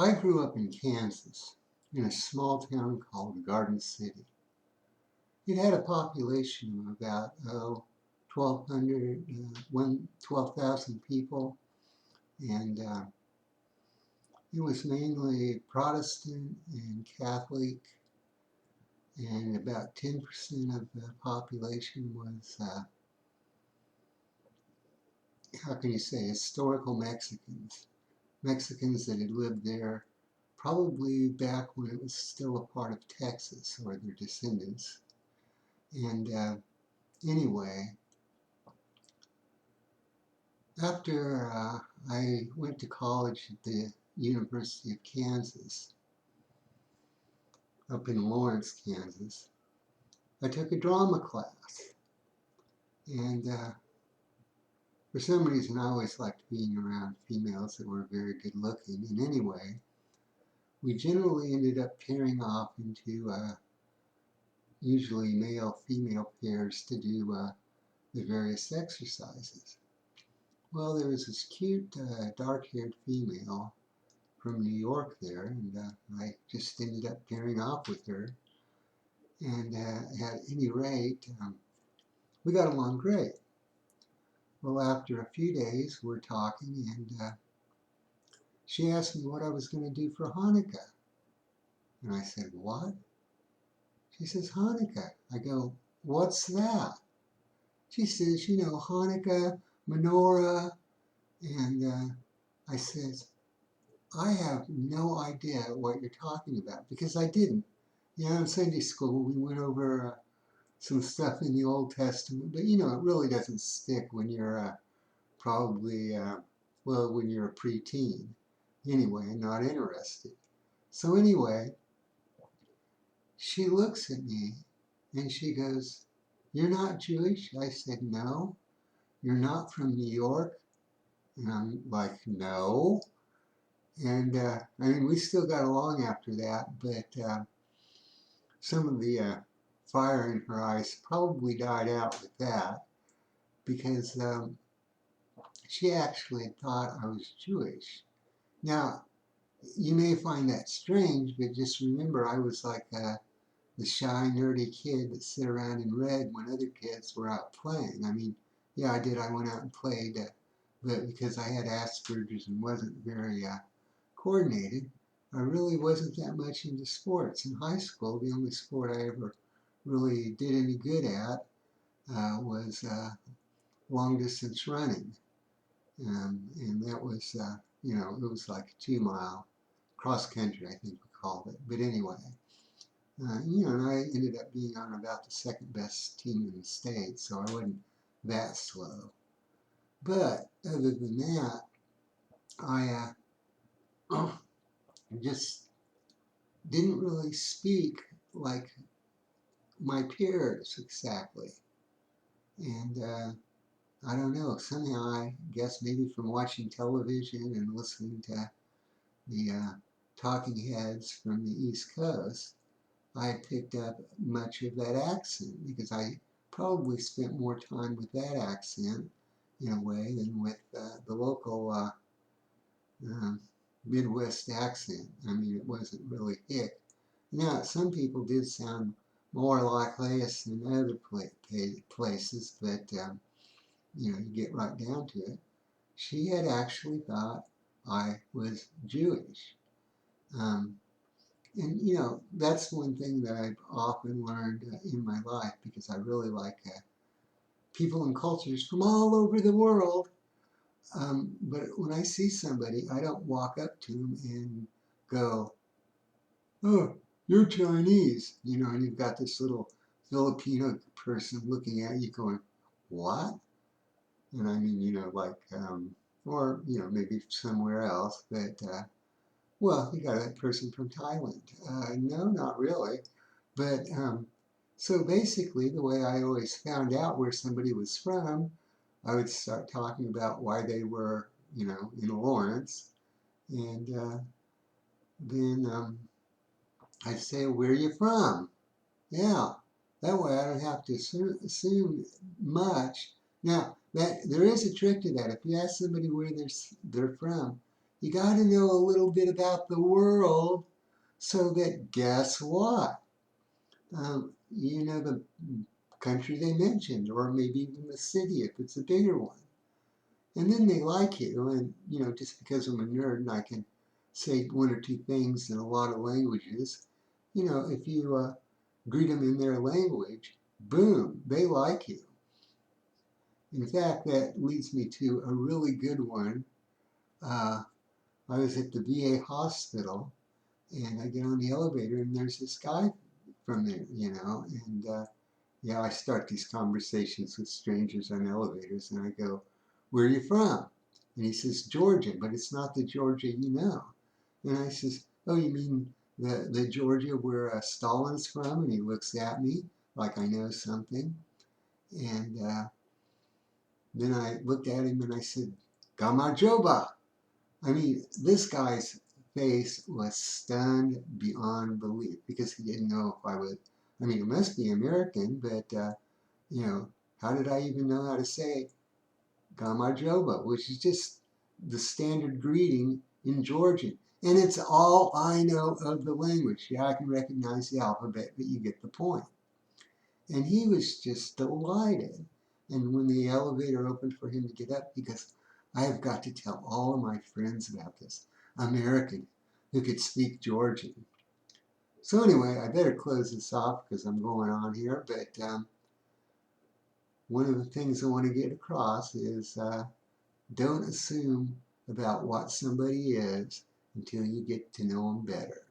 I grew up in Kansas, in a small town called Garden City. It had a population of about 12,000 people, and it was mainly Protestant and Catholic, and about 10% of the population was, how can you say, historical Mexicans. Mexicans that had lived there probably back when it was still a part of Texas, or their descendants. And anyway, after I went to college at the University of Kansas, up in Lawrence, Kansas, I took a drama class. And for some reason, I always liked being around females that were very good looking. And anyway, we generally ended up pairing off into usually male-female pairs to do the various exercises. Well, there was this cute dark-haired female from New York there, and I just ended up pairing off with her. And at any rate, we got along great. Well, after a few days, we're talking, and she asked me what I was going to do for Hanukkah. And I said, what? She says, Hanukkah. I go, what's that? She says, you know, Hanukkah, menorah. And I says, I have no idea what you're talking about, because I didn't. You know, in Sunday school, we went over some stuff in the Old Testament, but you know, it really doesn't stick when you're probably, well, when you're a preteen. Anyway, not interested. So anyway, she looks at me and she goes, you're not Jewish? I said, no. You're not from New York? And I'm like, no. And I mean, we still got along after that, but some of the fire in her eyes probably died out with that, because she actually thought I was Jewish. Now, you may find that strange, but just remember, I was like the shy, nerdy kid that sit around and read when other kids were out playing. I mean, yeah, I did. I went out and played, but because I had Asperger's and wasn't very coordinated, I really wasn't that much into sports. In high school, the only sport I ever really did any good at was long distance running. And that was, you know, it was like a 2 mile cross country, I think we called it. But anyway, you know, and I ended up being on about the second best team in the state, so I wasn't that slow. But other than that, I just didn't really speak like my peers exactly. And I don't know, somehow I guess maybe from watching television and listening to the talking heads from the East Coast, I had picked up much of that accent, because I probably spent more time with that accent in a way than with the local Midwest accent. I mean, it wasn't really hick. Now, some people did sound more like this than other places, but you know, you get right down to it. She had actually thought I was Jewish. Um, and you know, that's one thing that I've often learned in my life, because I really like people and cultures from all over the world. But when I see somebody, I don't walk up to them and go, oh, you're Chinese, you know, and you've got this little Filipino person looking at you going, what? And I mean, you know, like, or, you know, maybe somewhere else, but, well, you got that person from Thailand. No, not really. But, so basically, the way I always found out where somebody was from, I would start talking about why they were, you know, in Lawrence, and then I'd say, where are you from? Yeah, that way I don't have to assume much. Now, there is a trick to that. If you ask somebody where they're from, You got to know a little bit about the world so that guess what? You know the country they mentioned, or maybe even the city if it's a bigger one. And then they like you, and just because I'm a nerd and I can say one or two things in a lot of languages, if you greet them in their language, boom, they like you. In fact, that leads me to a really good one. Uh, I was at the VA hospital, and I get on the elevator, and there's this guy from there, and I start these conversations with strangers on elevators, and I go, "Where are you from?" And he says, "Georgia," but it's not the Georgia you know. And I says, "Oh, you mean the Georgia where Stalin's from?" And he looks at me like I know something. And then I looked at him and I said, "Gamajoba." I mean, this guy's face was stunned beyond belief because he didn't know if I would. I mean, it must be American, but how did I even know how to say Gamajoba, which is just the standard greeting in Georgian. And it's all I know of the language. Yeah, I can recognize the alphabet, but you get the point. And he was just delighted. And when the elevator opened for him to get up, he goes, "I have got to tell all of my friends about this American who could speak Georgian." So anyway, I better close this off because I'm going on here. But one of the things I want to get across is don't assume about what somebody is until you get to know them better.